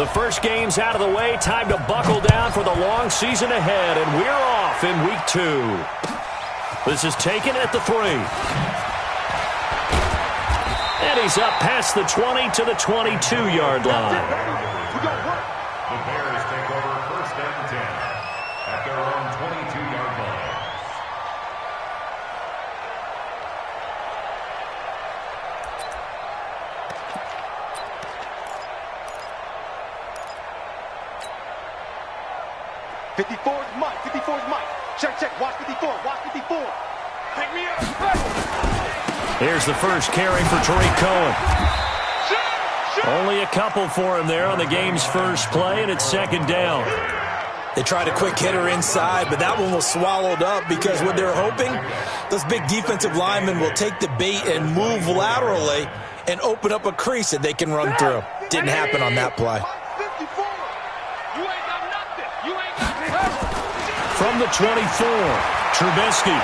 The first game's out of the way. Time to buckle down for the long season ahead, and we're off in week 2. This is taken at the 3. And he's up past the 20 to the 22-yard line. The Bears take over first and 10 at their own 22-yard line. Mike. 54 is Mike. Check. Watch 54. Watch 54. Pick me up. Here's the first carry for Tariq Cohen. Only a couple for him there on the game's first play, and it's second down. They tried a quick hitter inside, but that one was swallowed up because what they're hoping, those big defensive linemen will take the bait and move laterally and open up a crease that they can run through. Didn't happen on that play. From the 24, Trubisky.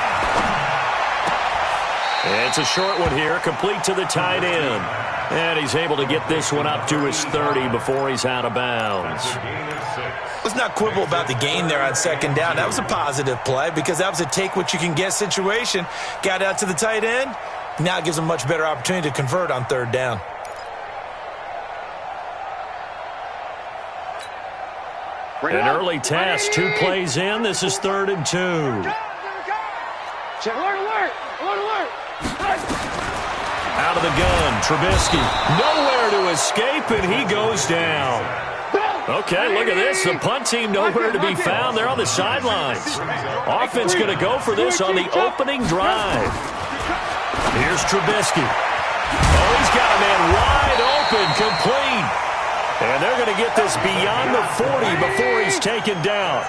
It's a short one here, complete to the tight end. And he's able to get this one up to his 30 before he's out of bounds. Let's not quibble about the gain there on second down. That was a positive play because that was a take-what-you-can-get situation. Got out to the tight end. Now it gives him a much better opportunity to convert on third down. An early test, 2 plays in. This is 3rd and 2. Out of the gun, Trubisky. Nowhere to escape, and he goes down. Okay, look at this. The punt team nowhere to be found. They're on the sidelines. Offense going to go for this on the opening drive. Here's Trubisky. Oh, he's got a man wide open, complete. And they're going to get this beyond the 40 before he's taken down.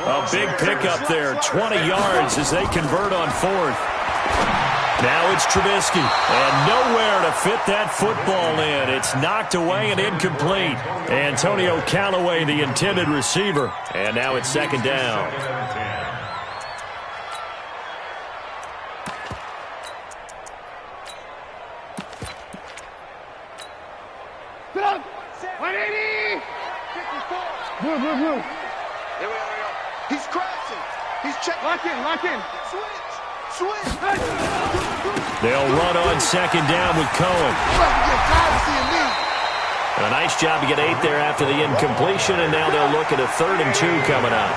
A big pickup there, 20 yards as they convert on 4th. Now it's Trubisky, and nowhere to fit that football in. It's knocked away and incomplete. Antonio Callaway, the intended receiver. And now it's second down. Here we go. He's crashing. He's checking. Lock in. Switch. They'll run on second down with Cohen. A nice job to get 8 there after the incompletion, and now they'll look at a 3rd and 2 coming up.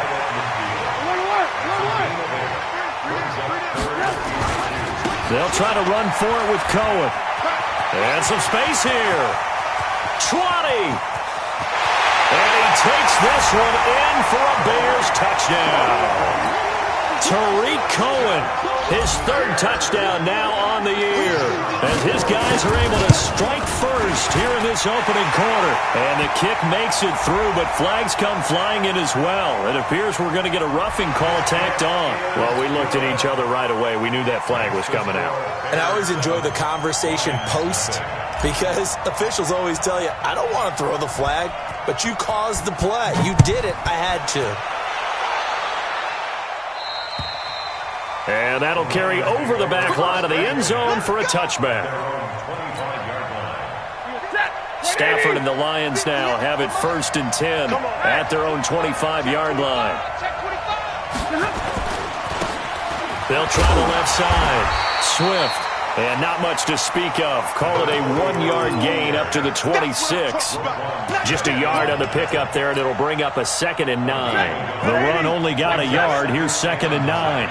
They'll try to run for it with Cohen. And some space here. 20. And he takes this one in for a Bears touchdown. Tariq Cohen, his 3rd touchdown now on the year, as his guys are able to strike first here in this opening quarter. And the kick makes it through, but flags come flying in as well. It appears we're going to get a roughing call tacked on. Well, we looked at each other right away. We knew that flag was coming out. And I always enjoy the conversation post because officials always tell you, I don't want to throw the flag, but you caused the play. You did it. I had to. And that'll carry over the back line of the end zone for a touchback. Stafford and the Lions now have it 1st and 10 at their own 25-yard line. They'll try the left side. Swift. And not much to speak of. Call it a 1-yard gain up to the 26. Just a yard on the pickup there, and it'll bring up a 2nd and 9. The run only got a yard. Here's 2nd and 9.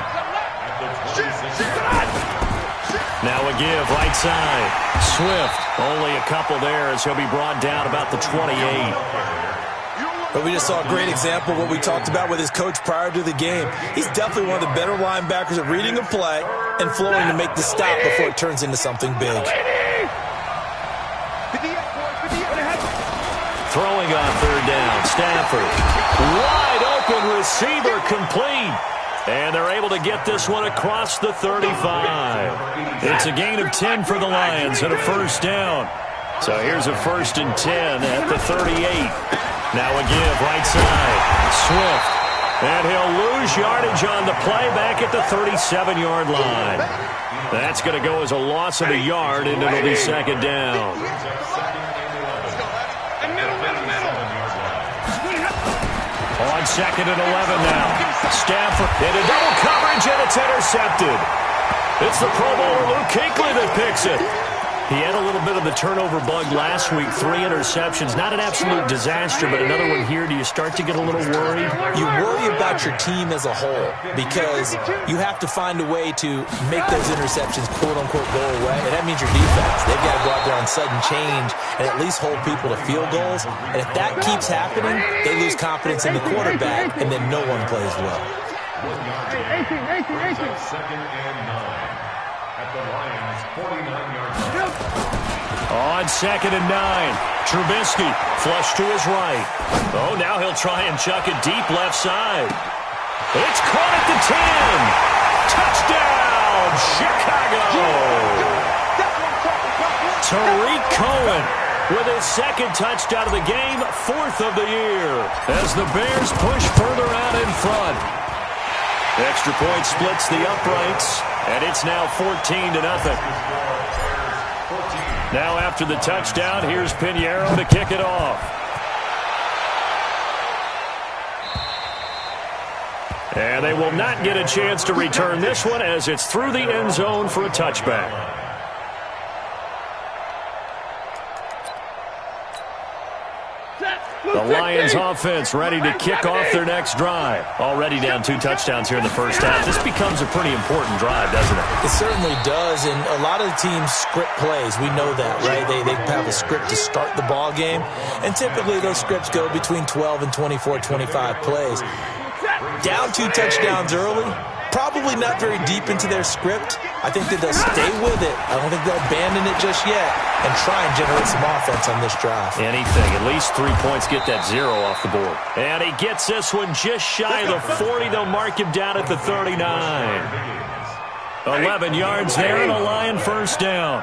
Now a give right side. Swift. Only a couple there as he'll be brought down about the 28. But we just saw a great example of what we talked about with his coach prior to the game. He's definitely one of the better linebackers at reading a play and flowing to make the stop before it turns into something big. Throwing on 3rd down, Stafford. Wide open receiver, complete. And they're able to get this one across the 35. It's a gain of 10 for the Lions and a 1st down. So here's a 1st and 10 at the 38. Now a give right side. Swift. And he'll lose yardage on the play back at the 37-yard line. That's going to go as a loss of a yard, and it'll be 2nd down. On 2nd and 11 now. Stafford into double coverage, and it's intercepted. It's the Pro Bowler Luke Kuechly that picks it. He had a little bit of the turnover bug last week, 3 interceptions. Not an absolute disaster, but another one here. Do you start to get a little worried? You worry about your team as a whole because you have to find a way to make those interceptions, quote-unquote, go away. And that means your defense. They've got to go out there on sudden change and at least hold people to field goals. And if that keeps happening, they lose confidence in the quarterback, and then no one plays well. 2nd and 9 at the Lions' 49-yard line. On 2nd and 9, Trubisky flush to his right. Oh, now he'll try and chuck it deep left side. It's caught at the 10. Touchdown, Chicago! Tariq Cohen with his 2nd touchdown of the game, 4th of the year, as the Bears push further out in front. Extra point splits the uprights, and it's now 14-0. Now after the touchdown, here's Pinheiro to kick it off. And they will not get a chance to return this one as it's through the end zone for a touchback. The Lions offense ready to kick off their next drive. Already down 2 touchdowns here in the first half. This becomes a pretty important drive, doesn't it? It certainly does, and a lot of the teams script plays. We know that, right? They have a script to start the ball game, and typically those scripts go between 12 and 24, 25 plays. Down 2 touchdowns early, probably not very deep into their script. I think that they'll stay with it. I don't think they'll abandon it just yet and try and generate some offense on this drive. Anything. At least 3 points, get that 0 off the board. And he gets this one just shy of the 40. They'll mark him down at the 39. 11 yards there and a Lion first down.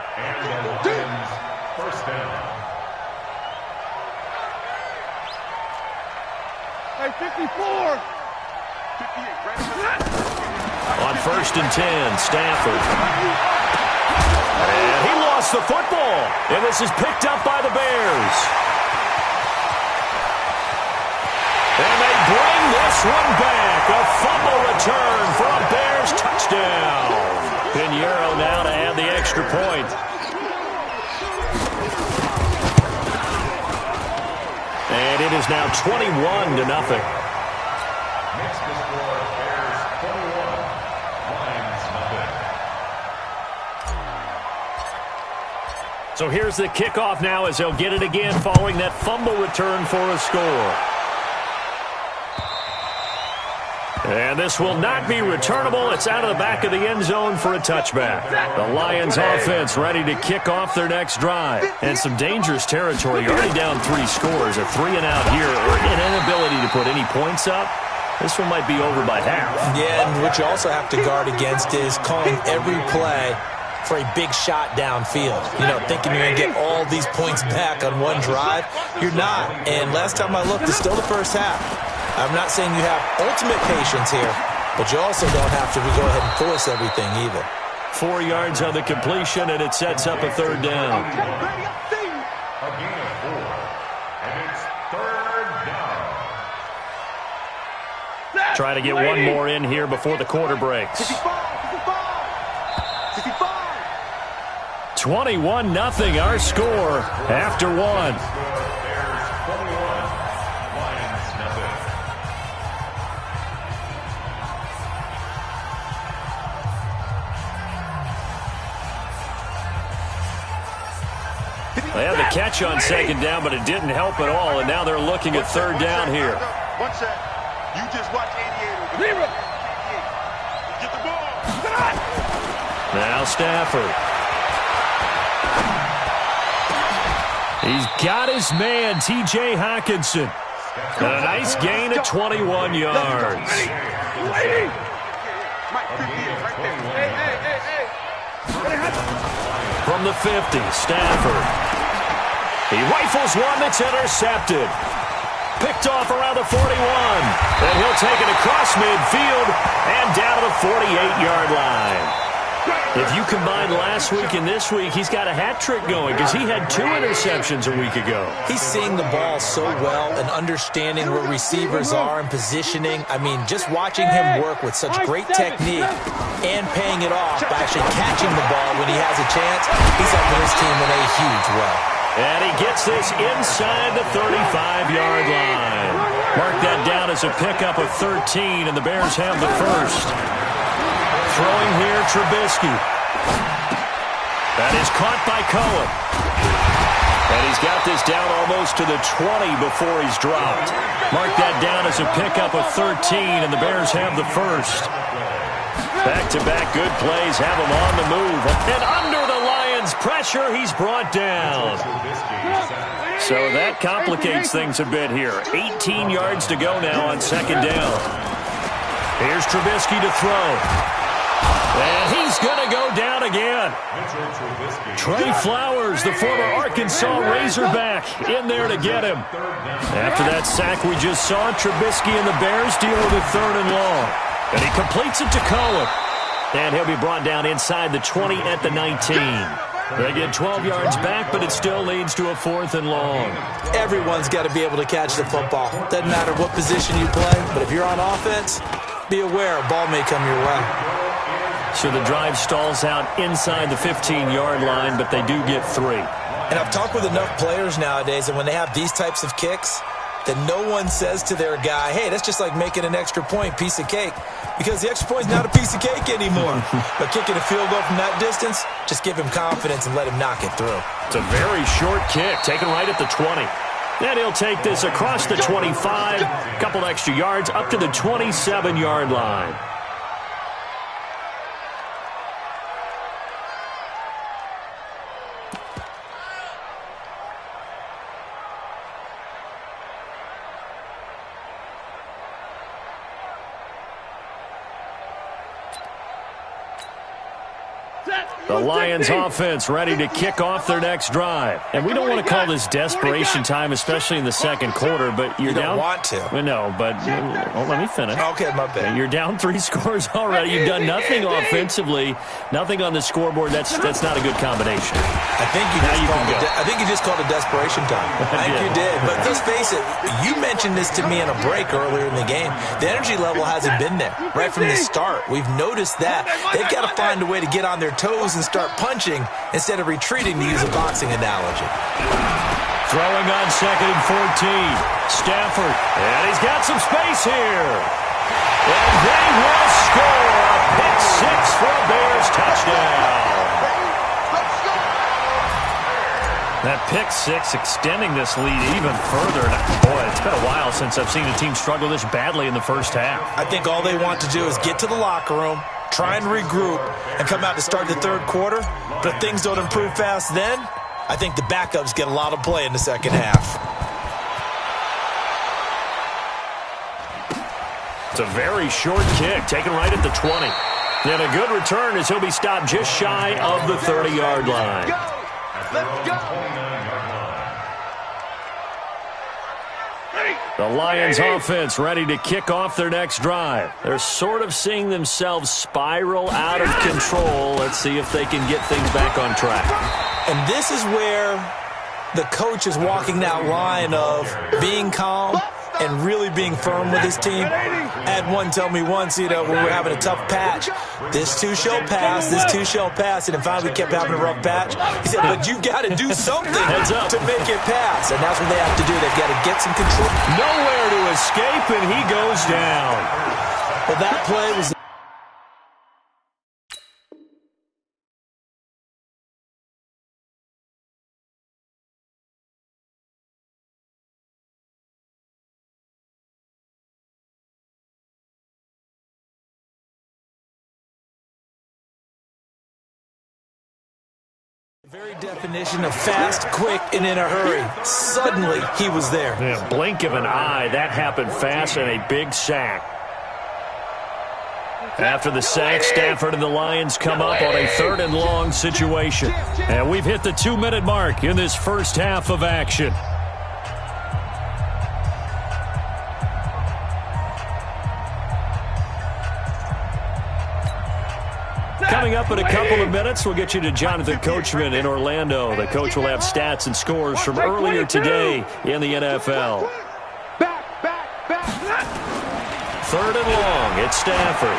First down. Hey, 54. On 1st and 10, Stafford. And he lost the football. And this is picked up by the Bears. And they bring this one back. A fumble return for a Bears touchdown. Pinheiro now to add the extra point. And it is now 21-0. Next to score, Bears 21, Lions nothing. So here's the kickoff now as they'll get it again following that fumble return for a score. And this will not be returnable. It's out of the back of the end zone for a touchback. The Lions offense ready to kick off their next drive. And some dangerous territory. You're already down 3 scores. A 3-and-out here or an inability to put any points up. This one might be over by half. Yeah, and what you also have to guard against is calling every play for a big shot downfield. You know, thinking you're going to get all these points back on one drive. You're not. And last time I looked, it's still the first half. I'm not saying you have ultimate patience here, but you also don't have to go ahead and force everything either. 4 yards on the completion, and it sets up a 3rd down. A gain of 4, and it's 3rd down. Try to get one more in here before the quarter breaks. 21-0 our score after 1. They had the catch on 2nd down, but it didn't help at all, and now they're looking at 3rd down here. One sec. You just watch 88. Get the ball. Now Stafford. He's got his man, T.J. Hockenson. And a nice gain of 21 yards. From the 50, Stafford. He rifles one that's intercepted. Picked off around the 41. And he'll take it across midfield and down to the 48-yard line. If you combine last week and this week, he's got a hat trick going because he had 2 interceptions a week ago. He's seeing the ball so well and understanding where receivers are and positioning. I mean, just watching him work with such great technique and paying it off by actually catching the ball when he has a chance, he's helping his team in a huge way. And he gets this inside the 35-yard line. Mark that down as a pickup of 13, and the Bears have the first. Throwing here, Trubisky. That is caught by Cohen. And he's got this down almost to the 20 before he's dropped. Mark that down as a pickup of 13, and the Bears have the first. Back-to-back good plays have him on the move. And under the Lions' pressure, he's brought down. So that complicates things a bit here. 18 yards to go now on second down. Here's Trubisky to throw. And he's going to go down again. Trey Flowers, the former Arkansas Razorback, in there to get him. After that sack we just saw, Trubisky and the Bears deal with a 3rd and long. And he completes it to Cohen. And he'll be brought down inside the 20 at the 19. They get 12 yards back, but it still leads to a 4th and long. Everyone's got to be able to catch the football. Doesn't matter what position you play, but if you're on offense, be aware a ball may come your way. So the drive stalls out inside the 15-yard line, but they do get 3. And I've talked with enough players nowadays, and when they have these types of kicks, that no one says to their guy, hey, that's just like making an extra point, piece of cake. Because the extra point's not a piece of cake anymore. But kicking a field goal from that distance, just give him confidence and let him knock it through. It's a very short kick, taken right at the 20. And he'll take this across the 25, a couple extra yards, up to the 27-yard line. The Lions offense ready to kick off their next drive. And we don't want to call this desperation time, especially in the second quarter, but you're down. You don't want to. No, but let me finish. Okay, my bad. You're down 3 scores already. You've done nothing offensively, nothing on the scoreboard. That's not a good combination. I think you just called it desperation time. I think you did. But let's face it, you mentioned this to me in a break earlier in the game. The energy level hasn't been there right from the start. We've noticed that. They've got to find a way to get on their toes and start punching instead of retreating, to use a boxing analogy. Throwing on 2nd and 14. Stafford. And he's got some space here. And they will score a pick 6 for a Bears touchdown. That pick 6 extending this lead even further. Boy, it's been a while since I've seen a team struggle this badly in the first half. I think all they want to do is get to the locker room, try and regroup, and come out to start the third quarter. But if things don't improve fast then, I think the backups get a lot of play in the second half. It's a very short kick, taken right at the 20. And a good return as he'll be stopped just shy of the 30-yard line. Let's go. The Lions offense ready to kick off their next drive. They're sort of seeing themselves spiral out of control. Let's see if they can get things back on track. And this is where the coach is walking that line of being calm and really being firm with his team. I had one tell me once, when we were having a tough patch, this too shall pass, this too shall pass, and then finally we kept having a rough patch. He said, but you got to do something to make it pass, and that's what they have to do. They've got to get some control. Nowhere to escape, and he goes down. Well, that play was... very definition of fast, quick, and in a hurry. Suddenly, he was there. Yeah, blink of an eye. That happened fast and a big sack. After the sack, Stafford and the Lions come up on a 3rd and long situation. And we've hit the 2-minute mark in this first half of action. Coming up in a couple of minutes. We'll get you to Jonathan Coachman in Orlando. The coach will have stats and scores from earlier today in the NFL. Third and long. It's Stafford.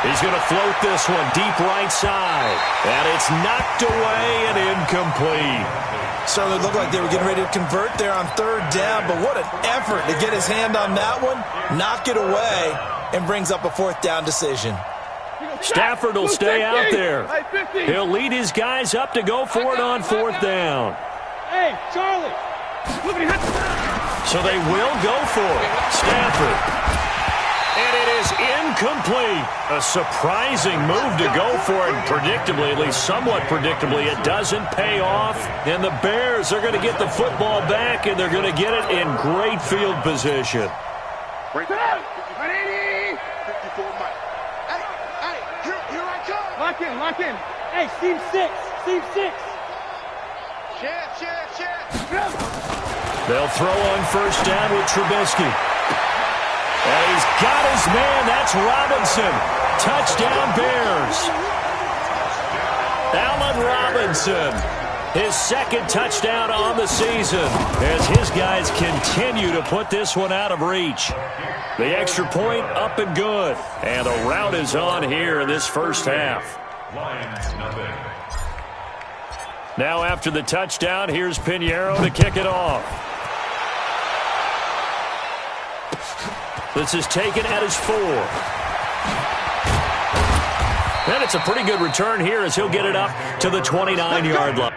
He's going to float this one deep right side. And it's knocked away and incomplete. Certainly looked like they were getting ready to convert there on third down, but what an effort to get his hand on that one, knock it away, and brings up a fourth down decision. Stafford will stay out there. He'll lead his guys up to go for it on fourth down. Hey, Charlie. So they will go for it. Stafford. And it is incomplete. A surprising move to go for it. Predictably, at least somewhat predictably, it doesn't pay off. And the Bears are going to get the football back, and they're going to get it in great field position. Lock in. Hey, Steve 6. They'll throw on first down with Trubisky. And he's got his man. That's Robinson. Touchdown, Bears. Allen Robinson. His second touchdown on the season as his guys continue to put this one out of reach. The extra point up and good. And the rout is on here in this first half. Now after the touchdown, here's Pinheiro to kick it off. This is taken at his 4. And it's a pretty good return here as he'll get it up to the 29-yard line.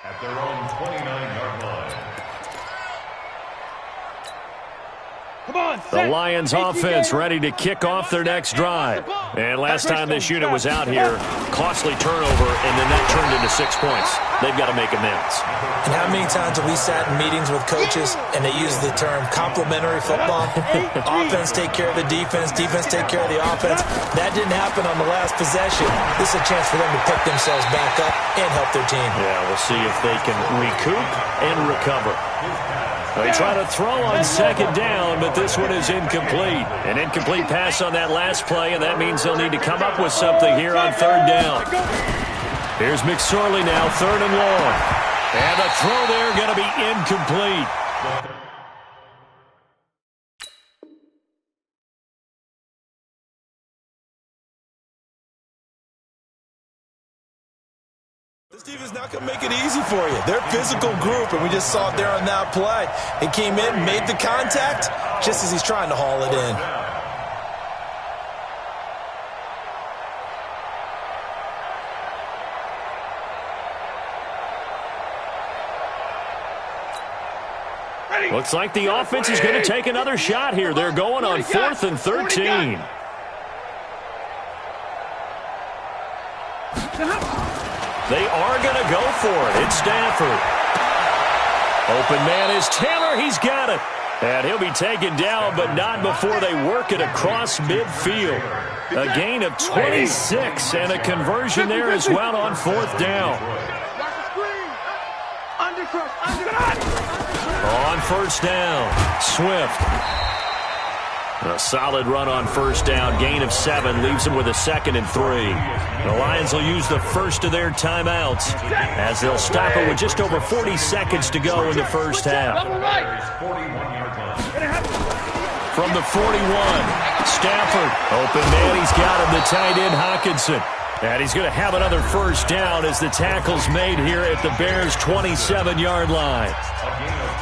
At their own 29-yard line. The Lions offense ready to kick off their next drive. And last time this unit was out here, costly turnover, and then that turned into 6 points. They've got to make amends. And how many times have we sat in meetings with coaches and they use the term complementary football? Offense take care of the defense, defense take care of the offense. That didn't happen on the last possession. This is a chance for them to pick themselves back up and help their team. Yeah, we'll see if they can recoup and recover. They try to throw on second down, but this one is incomplete. An incomplete pass on that last play, and that means they'll need to come up with something here on third down. Here's McSorley now, third and long. And the throw there going to be incomplete. This defense not going to make it easy for you. They're a physical group, and we just saw it there on that play. He came in, made the contact, just as he's trying to haul it in. Looks like the offense is going to take another shot here. They're going on 4th and 13. They are going to go for it. It's Stafford. Open man is Taylor. He's got it. And he'll be taken down, but not before they work it across midfield. A gain of 26 and a conversion there as well on 4th down. On first down, Swift. A solid run on first down. Gain of 7 leaves them with a 2nd and 3. The Lions will use the first of their timeouts as they'll stop it with just over 40 seconds to go in the first half. From the 41, Stafford. Open man, he's got him, the tight end Hawkinson. And he's going to have another first down as the tackle's made here at the Bears' 27-yard line.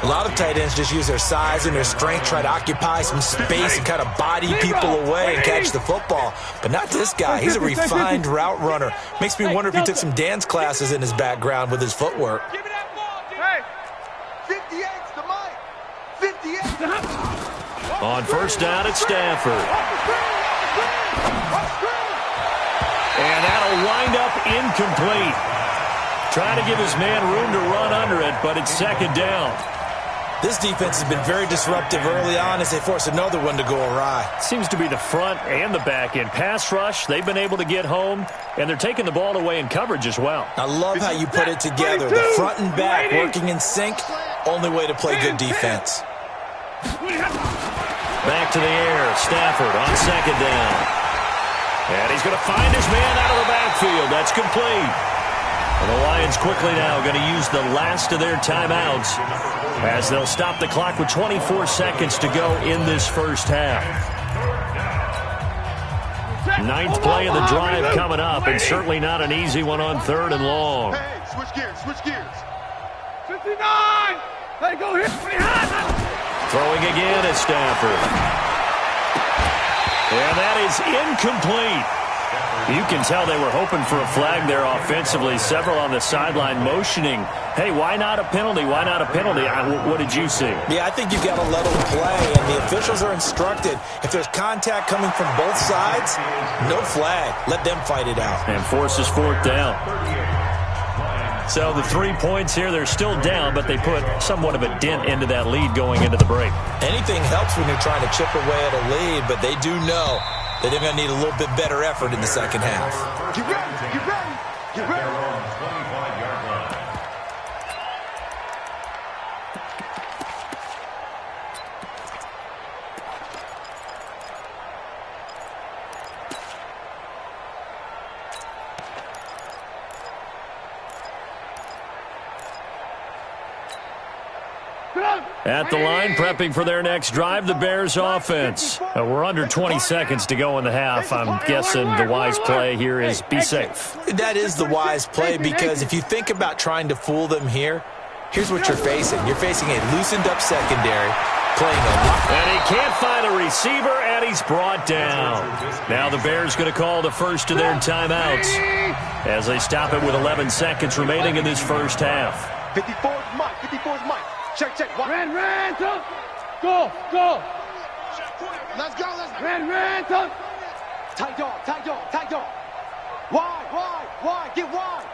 A lot of tight ends just use their size and their strength, try to occupy some space and kind of body people away and catch the football. But not this guy. He's a refined route runner. Makes me wonder if he took some dance classes in his background with his footwork. Hey, 58's the mic. 58. On first down, it's Stafford. And that'll wind up incomplete. Trying to give his man room to run under it, but it's 2nd down. This defense has been very disruptive early on as they force another one to go awry. Seems to be the front and the back end. Pass rush, they've been able to get home, and they're taking the ball away in coverage as well. I love how you put it together. The front and back working in sync, only way to play good defense. Back to the air, Stafford on second down. And he's going to find his man out of the backfield. That's complete. And the Lions quickly now going to use the last of their timeouts as they'll stop the clock with 24 seconds to go in this first half. Ninth play of the drive coming up, and certainly not an easy one on third and long. Hey, switch gears, switch gears. 59! Let it go here. Throwing again at Stafford. And that is incomplete. You can tell they were hoping for a flag there offensively. Several on the sideline motioning, hey, why not a penalty? Why not a penalty? What did you see? Yeah, I think you've got to let them play, and the officials are instructed. If there's contact coming from both sides, no flag. Let them fight it out. And forces fourth down. So the 3 points here, they're still down, but they put somewhat of a dent into that lead going into the break. Anything helps when you're trying to chip away at a lead, but they do know that they're going to need a little bit better effort in the second half. Get ready, get ready, get ready. At the line, prepping for their next drive, the Bears offense. We're under 20 seconds to go in the half. I'm guessing the wise play here is be safe. That is the wise play, because if you think about trying to fool them here, here's what you're facing. You're facing a loosened-up secondary, playing a lot. And he can't find a receiver, and he's brought down. Now the Bears going to call the first of their timeouts as they stop it with 11 seconds remaining in this first half. 54's Mike, 54's Mike. Check, check. Ran, go, go. Let's go, let's go. Ran, go. Tight dog, tight dog, tight dog. Wide, get wide.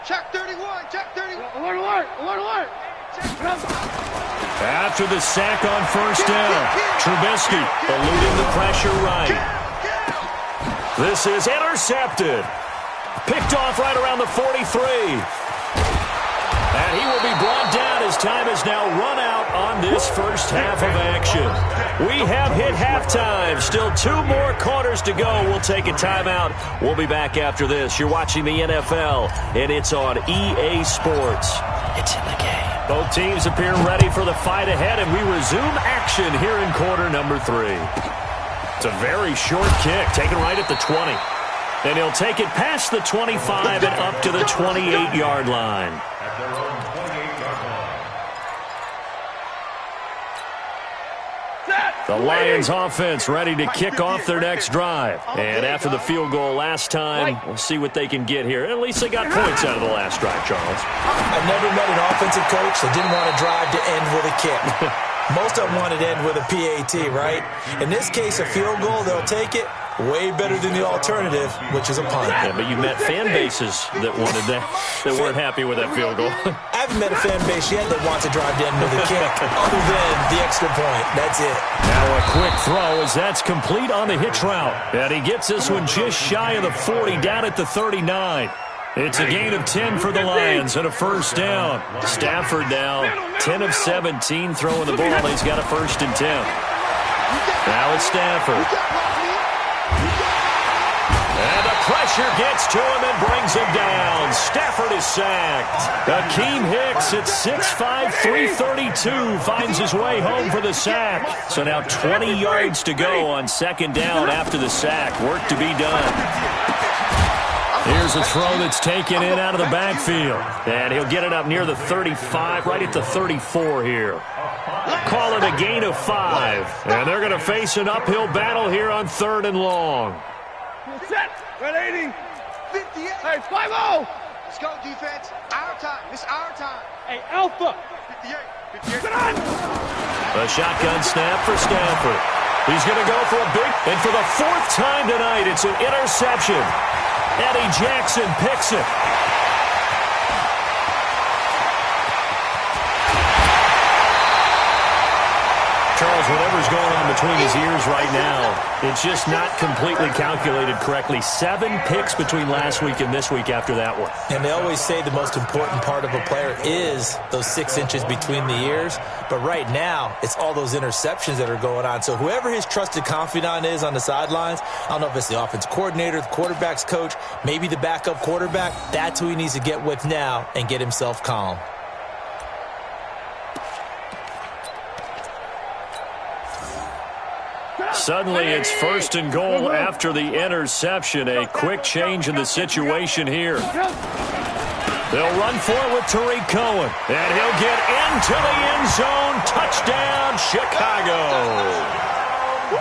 Check 31, check 31. Alert. After the sack on first down, Trubisky eluding the pressure right. This is intercepted. Picked off right around the 43. And he will be brought down as time has now run out on this first half of action. We have hit halftime. Still 2 more quarters to go. We'll take a timeout. We'll be back after this. You're watching the NFL, and it's on EA Sports. It's in the game. Both teams appear ready for the fight ahead, and we resume action here in quarter number 3. It's a very short kick, taken right at the 20. And he'll take it past the 25 and up to the 28-yard line. At their own 28-yard line. The Lions offense ready to kick off their next drive. And after the field goal last time, we'll see what they can get here. At least they got points out of the last drive, Charles. I've never met an offensive coach that didn't want a drive to end with a kick. Most of them wanted to end with a PAT, right? In this case, a field goal, they'll take it. Way better than the alternative, which is a punt. Yeah, but you've met fan bases that wanted that weren't happy with that field goal. I haven't met a fan base yet that wants a drive to end with a kick, other than the extra point. That's it. Now a quick throw as that's complete on the hitch route. And he gets this one just shy of the 40, down at the 39. It's a gain of 10 for the Lions and a first down. Stafford now 10 of 17 throwing the ball. He's got a first and 10. Now it's Stafford. And the pressure gets to him and brings him down. Stafford is sacked. Akeem Hicks at 6'5", 332 finds his way home for the sack. So now 20 yards to go on second down after the sack. Work to be done. Here's a throw that's taken in out of the backfield. And he'll get it up near the 35, right at the 34 here. Call it a gain of 5. And they're going to face an uphill battle here on third and long. Set. Red 80. 58. Hey, 5-0. Let's go, defense. Our time. It's our time. Hey, Alpha. 58. Get on. A shotgun snap for Stafford. He's going to go for a big, and for the 4th time tonight, it's an interception. Eddie Jackson picks it. whatever's going on between his ears right now, it's just not completely calculated correctly. 7 picks between last week and this week after that one. And they always say the most important part of a player is those 6 inches between the ears. But right now, it's all those interceptions that are going on. So whoever his trusted confidant is on the sidelines, I don't know if it's the offense coordinator, the quarterback's coach, maybe the backup quarterback, that's who he needs to get with now and get himself calm. Suddenly, it's 1st and goal after the interception. A quick change in the situation here. They'll run for it with Tariq Cohen. And he'll get into the end zone. Touchdown, Chicago.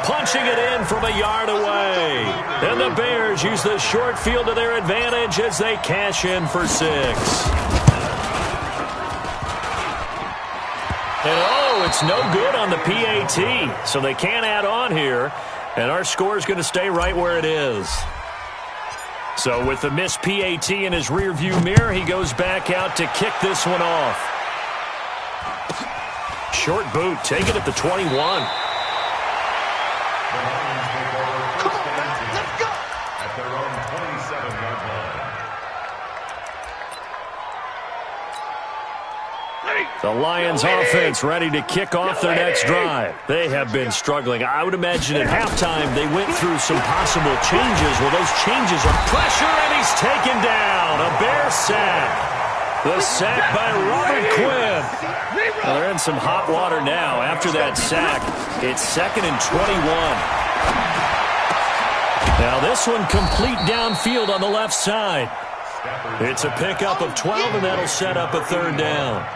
Punching it in from a yard away. And the Bears use the short field to their advantage as they cash in for 6. And it's no good on the PAT, so they can't add on here. And our score is going to stay right where it is. So with the missed PAT in his rearview mirror, he goes back out to kick this one off. Short boot, taken at the 21. Come on, let's go. At their own 27-yard line. The Lions offense ready to kick off their next drive. They have been struggling. I would imagine at halftime they went through some possible changes. Well, those changes are pressure, and he's taken down. A Bear sack. The sack by Robert Quinn. Well, they're in some hot water now. After that sack, it's 2nd and 21. Now this one complete downfield on the left side. It's a pickup of 12, and that'll set up a 3rd down.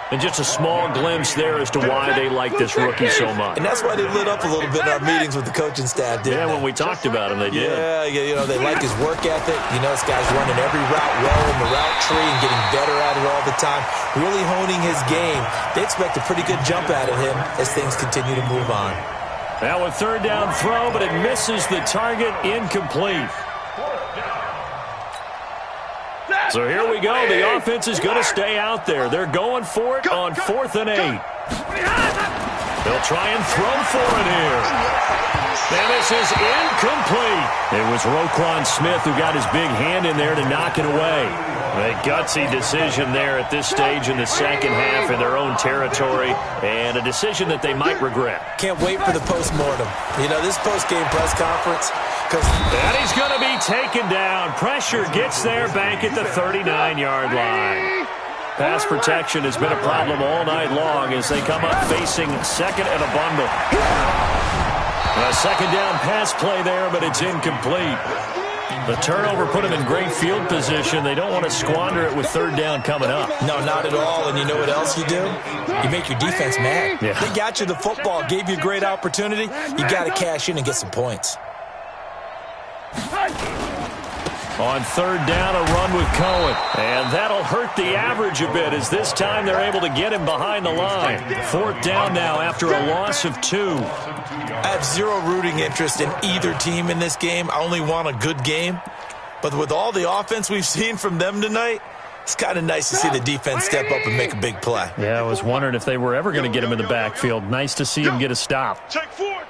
And just a small glimpse there as to why they like this rookie so much. And that's why they lit up a little bit in our meetings with the coaching staff, didn't they? When we talked about him, they did. Yeah, you know, they like his work ethic. You know, this guy's running every route well in the route tree and getting better at it all the time, really honing his game. They expect a pretty good jump out of him as things continue to move on. Now a 3rd down throw, but it misses the target, incomplete. So here we go. The offense is going to stay out there. They're going for it on 4th and 8. They'll try and throw for it here. And this is incomplete. It was Roquan Smith who got his big hand in there to knock it away. A gutsy decision there at this stage in the second half in their own territory, and a decision that they might regret. Can't wait for the postmortem. You know, this post-game press conference. And he's going to be taken down. Pressure gets there back at the 39-yard line. Pass protection has been a problem all night long as they come up facing 2nd and a bundle. A 2nd down pass play there, but it's incomplete. The turnover put them in great field position. They don't want to squander it with 3rd down coming up. No, not at all. And you know what else you do? You make your defense mad. Yeah. They got you the football, gave you a great opportunity. You got to cash in and get some points. On 3rd down, a run with Cohen. And that'll hurt the average a bit as this time they're able to get him behind the line. 4th down now after a loss of 2. I have zero rooting interest in either team in this game. I only want a good game. But with all the offense we've seen from them tonight, it's kind of nice to see the defense step up and make a big play. Yeah, I was wondering if they were ever going to get him in the backfield. Nice to see him get a stop. Check 4.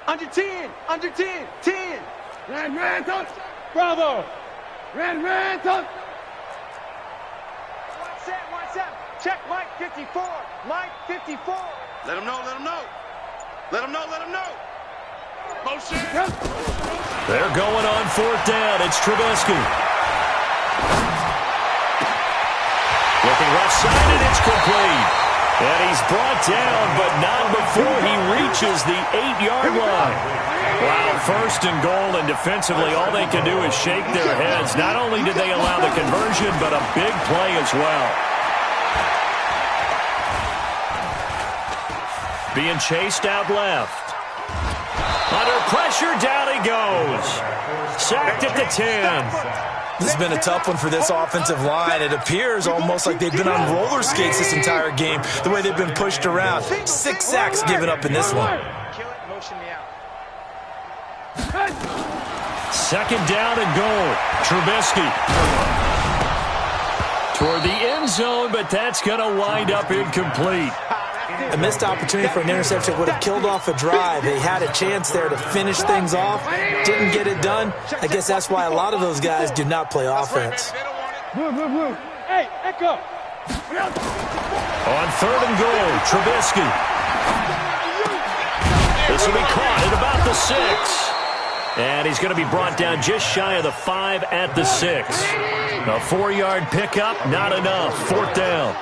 Under 10, 10. Ran, touch. Bravo. Ran, touch. One set. Check Mike 54. Mike 54. Let him know. Motion. They're going on 4th down. It's Trubisky. Looking left side, and it's complete. And he's brought down, but not before he reaches the 8-yard line. Wow, 1st and goal, and defensively all they can do is shake their heads. Not only did they allow the conversion, but a big play as well. Being chased out left. Under pressure, down he goes. Sacked at the 10. This has been a tough one for this offensive line. It appears almost like they've been on roller skates this entire game, the way they've been pushed around. 6 sacks given up in this one. Kill it, motion me out. 2nd down and goal. Trubisky. Toward the end zone, but that's going to wind up incomplete. A missed opportunity for an interception would have killed off a drive. They had a chance there to finish things off, didn't get it done. I guess that's why a lot of those guys do not play offense. Blue. Hey, Echo. On 3rd and goal, Trubisky. This will be caught at about the 6. And he's going to be brought down just shy of the 5 at the 6. A 4-yard pickup, not enough. 4th down.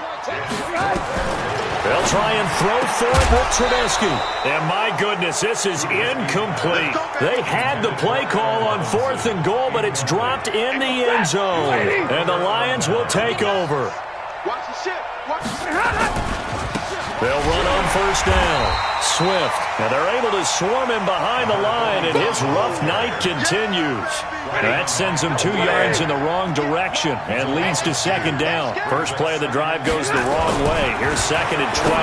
They'll try and throw for it with Trubisky. And my goodness, this is incomplete. They had the play call on 4th and goal, but it's dropped in the end zone. And the Lions will take over. Watch the shit. They'll run on 1st down. Swift. And they're able to swarm him behind the line, and his rough night continues. That sends him 2 yards in the wrong direction and leads to 2nd down. First play of the drive goes the wrong way. Here's 2nd and 12.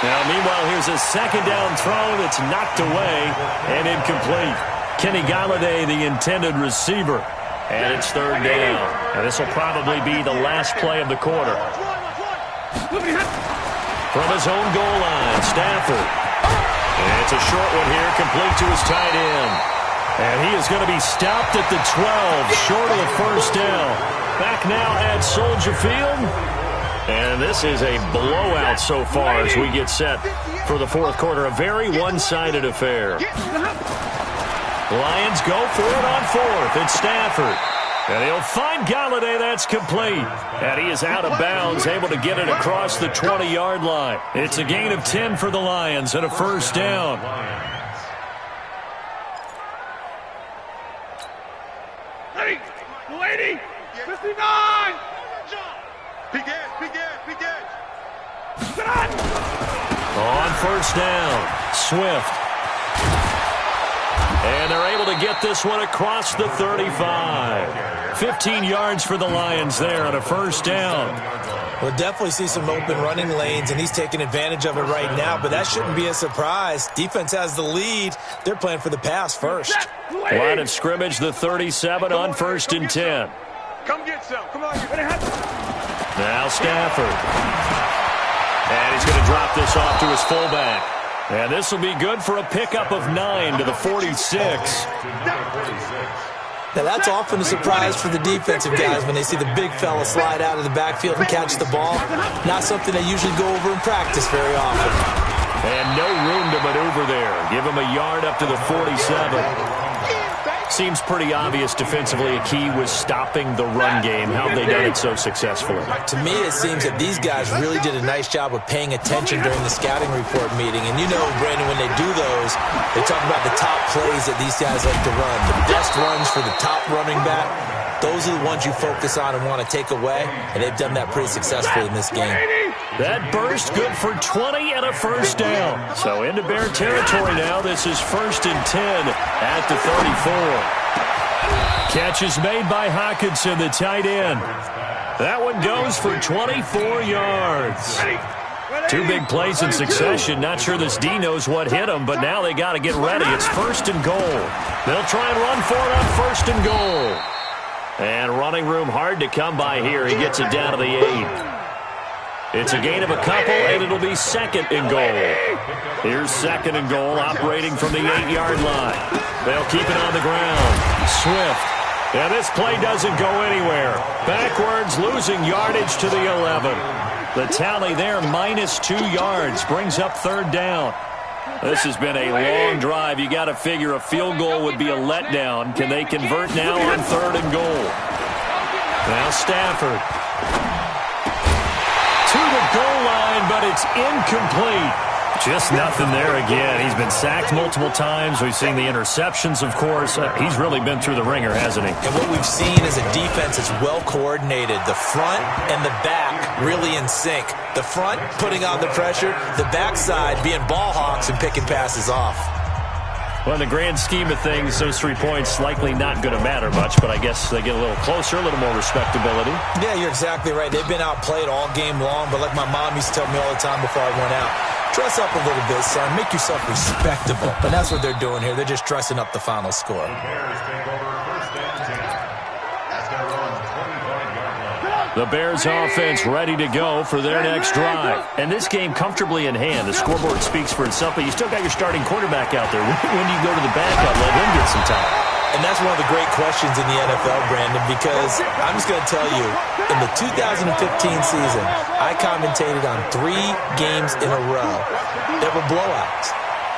Now, meanwhile, here's a 2nd down throw that's knocked away and incomplete. Kenny Galladay, the intended receiver. And it's 3rd down. And this will probably be the last play of the quarter. From his own goal line, Stafford. And it's a short one here, complete to his tight end. And he is going to be stopped at the 12, short of the 1st down. Back now at Soldier Field. And this is a blowout so far as we get set for the 4th quarter. A very one-sided affair. Lions go for it on 4th. It's Stafford. And he'll find Galladay. That's complete. And he is out of bounds, able to get it across the 20-yard line. It's a gain of 10 for the Lions and a 1st down. Hey, 280. 59. On 1st down, Swift. And they're able to get this one across the 35. 15 yards for the Lions there on a 1st down. We'll definitely see some open running lanes, and he's taking advantage of it right now, but that shouldn't be a surprise. Defense has the lead. They're playing for the pass first. Line of scrimmage, the 37 on 1st and 10. Come get some. Come on. Now Stafford. And he's going to drop this off to his fullback. And this will be good for a pickup of 9 to the 46. Now, that's often a surprise for the defensive guys when they see the big fella slide out of the backfield and catch the ball. Not something they usually go over in practice very often. And no room to maneuver there. Give him a yard up to the 47. Seems pretty obvious defensively a key was stopping the run game. How have they done it so successfully? To me, it seems that these guys really did a nice job of paying attention during the scouting report meeting. And you know, Brandon, when they do those, they talk about the top plays that these guys like to run. The best runs for the top running back, those are the ones you focus on and want to take away. And they've done that pretty successfully in this game. That burst good for 20 and a 1st down. So into Bear territory now. This is 1st and 10 at the 34. Catch is made by Hockenson, the tight end. That one goes for 24 yards. 2 big plays in succession. Not sure this D knows what hit him, but now they got to get ready. It's 1st and goal. They'll try and run for it on 1st and goal. And running room hard to come by here. He gets it down to the 8. It's a gain of a couple, and it'll be 2nd and goal. Here's 2nd and goal, operating from the 8-yard line. They'll keep it on the ground. Swift. And this play doesn't go anywhere. Backwards, losing yardage to the 11. The tally there, -2 yards, brings up 3rd down. This has been a long drive. You got to figure a field goal would be a letdown. Can they convert now on 3rd and goal? Now Stafford. To the goal line, but it's incomplete. Just nothing there again. He's been sacked multiple times. We've seen the interceptions, of course. He's really been through the ringer, hasn't he? And what we've seen is a defense that's well coordinated. The front and the back really in sync. The front putting on the pressure, the backside being ball hawks and picking passes off. Well, in the grand scheme of things, those 3 points likely not going to matter much, but I guess they get a little closer, a little more respectability. Yeah, you're exactly right. They've been outplayed all game long, but like my mom used to tell me all the time before I went out, dress up a little bit, son. Make yourself respectable. And that's what they're doing here. They're just dressing up the final score. The Bears offense ready to go for their next drive. And this game comfortably in hand. The scoreboard speaks for itself, but you still got your starting quarterback out there. When do you go to the backup? Let him get some time. And that's one of the great questions in the NFL, Brandon, because I'm just going to tell you, in the 2015 season, I commentated on 3 games in a row that were blowouts.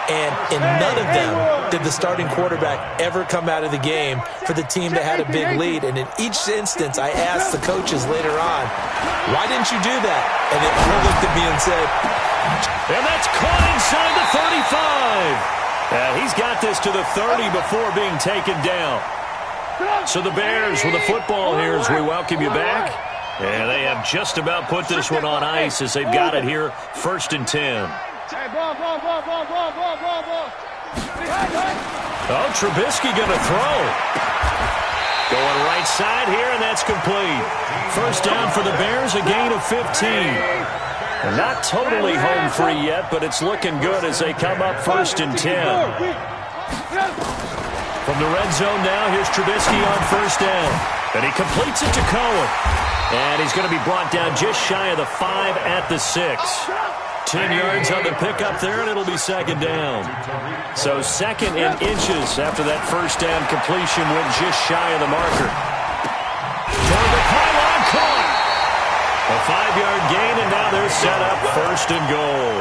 And in none of them did the starting quarterback ever come out of the game for the team that had a big lead. And in each instance, I asked the coaches later on, why didn't you do that? And they all looked at me and said, and that's caught inside the 35. He's got this to the 30 before being taken down. So the Bears with the football here as we welcome you back. And they have just about put this one on ice as they've got it here, 1st and 10. Oh, Trubisky going to throw. Going right side here, and that's complete. First down for the Bears, a gain of 15. Not totally home free yet, but it's looking good as they come up 1st and 10. From the red zone now, here's Trubisky on 1st down. And he completes it to Cohen. And he's going to be brought down just shy of the 5 at the 6. 10 yards on the pickup there, and it'll be 2nd down. So 2nd and inches after that 1st down completion went just shy of the marker. Toward the pylon, caught. A 5-yard gain, and now they're set up 1st and goal.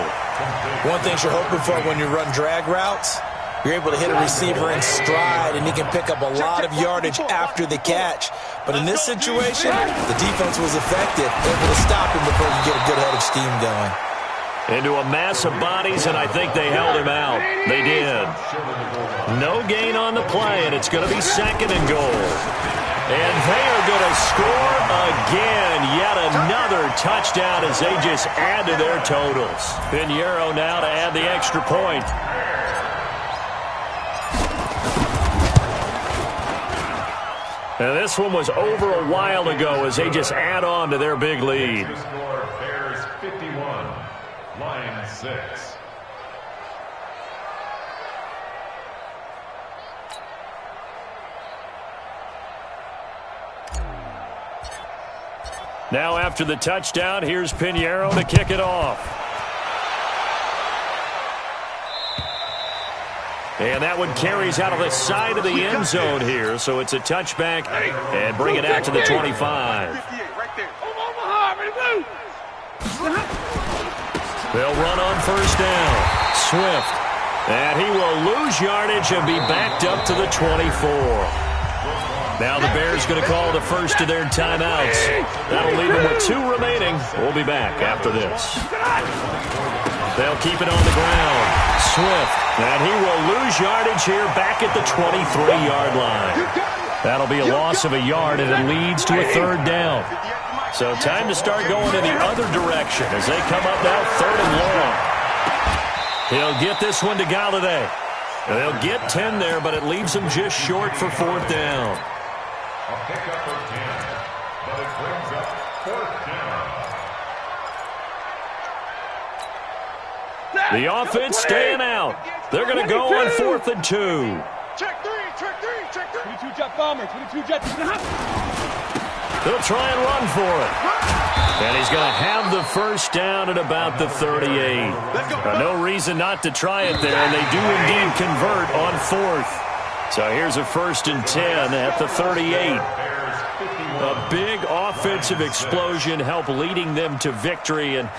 One thing you're hoping for when you run drag routes, you're able to hit a receiver in stride, and he can pick up a lot of yardage after the catch. But in this situation, the defense was effective, able to stop him before you get a good head of steam going. Into a mass of bodies, and I think they held him out. They did. No gain on the play, and it's going to be 2nd and goal. And they are going to score again. Yet another touchdown as they just add to their totals. Pinheiro now to add the extra point. And this one was over a while ago as they just add on to their big lead. Bears 51, Lions 6. Now after the touchdown, here's Pinheiro to kick it off. And that one carries out of the side of the end zone here, so it's a touchback and bring it out to the 25. They'll run on 1st down. Swift. And he will lose yardage and be backed up to the 24. Now the Bears going to call the first of their timeouts. That'll leave them with 2 remaining. We'll be back after this. They'll keep it on the ground. Swift. And he will lose yardage here back at the 23-yard line. That'll be a loss of a yard, and it leads to a 3rd down. So time to start going in the other direction as they come up now 3rd and long. He'll get this one to Galladay. They'll get 10 there, but it leaves them just short for 4th down. A pickup of 10, but it brings up 4th down. The offense staying out. They're going to go on 4th and 2. Check 3, check 3, check 3. 22 jet bomber, 22 jet. They'll try and run for it. And he's going to have the 1st down at about the 38. No reason not to try it there, and they do indeed convert on 4th. So here's a 1st and 10 at the 38. A big offensive explosion helped leading them to victory, and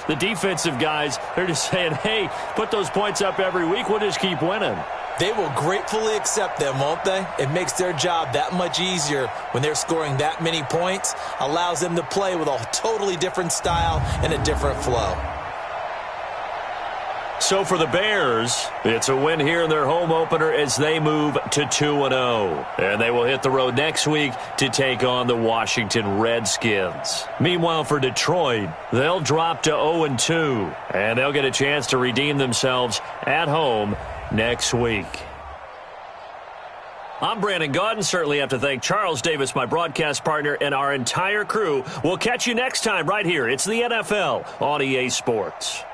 the defensive guys, they're just saying, hey, put those points up every week, we'll just keep winning. They will gratefully accept them, won't they? It makes their job that much easier when they're scoring that many points, allows them to play with a totally different style and a different flow. So for the Bears, it's a win here in their home opener as they move to 2-0. And they will hit the road next week to take on the Washington Redskins. Meanwhile, for Detroit, they'll drop to 0-2. And they'll get a chance to redeem themselves at home next week. I'm Brandon Gaudin. Certainly have to thank Charles Davis, my broadcast partner, and our entire crew. We'll catch you next time right here. It's the NFL on EA Sports.